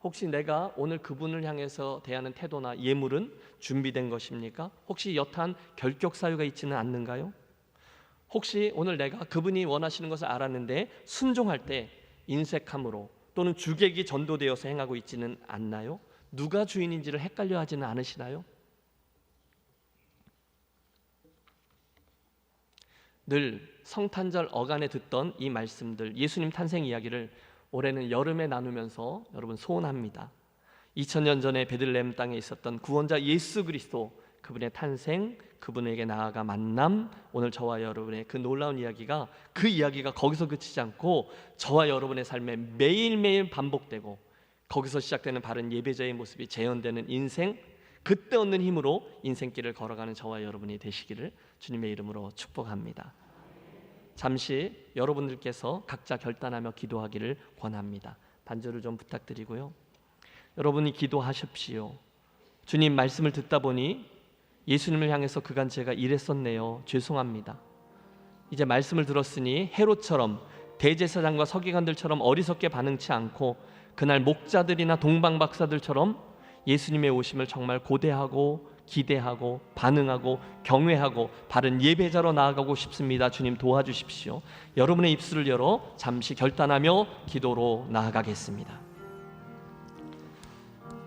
혹시 내가 오늘 그분을 향해서 대하는 태도나 예물은 준비된 것입니까? 혹시 여탄 결격 사유가 있지는 않는가요? 혹시 오늘 내가 그분이 원하시는 것을 알았는데 순종할 때 인색함으로 또는 주객이 전도되어서 행하고 있지는 않나요? 누가 주인인지를 헷갈려 하지는 않으시나요? 늘 성탄절 어간에 듣던 이 말씀들, 예수님 탄생 이야기를 올해는 여름에 나누면서 여러분 소원합니다. 2000년 전에 베들레헴 땅에 있었던 구원자 예수 그리스도, 그분의 탄생, 그분에게 나아가 만남, 오늘 저와 여러분의 그 놀라운 이야기가, 그 이야기가 거기서 그치지 않고 저와 여러분의 삶에 매일매일 반복되고, 거기서 시작되는 바른 예배자의 모습이 재현되는 인생, 그때 얻는 힘으로 인생길을 걸어가는 저와 여러분이 되시기를 주님의 이름으로 축복합니다. 잠시 여러분들께서 각자 결단하며 기도하기를 권합니다. 반주를 좀 부탁드리고요. 여러분이 기도하십시오. 주님 말씀을 듣다 보니 예수님을 향해서 그간 제가 이랬었네요. 죄송합니다. 이제 말씀을 들었으니 헤롯처럼, 대제사장과 서기관들처럼 어리석게 반응치 않고 그날 목자들이나 동방박사들처럼 예수님의 오심을 정말 고대하고 기대하고 반응하고 경외하고 바른 예배자로 나아가고 싶습니다. 주님 도와주십시오. 여러분의 입술을 열어 잠시 결단하며 기도로 나아가겠습니다.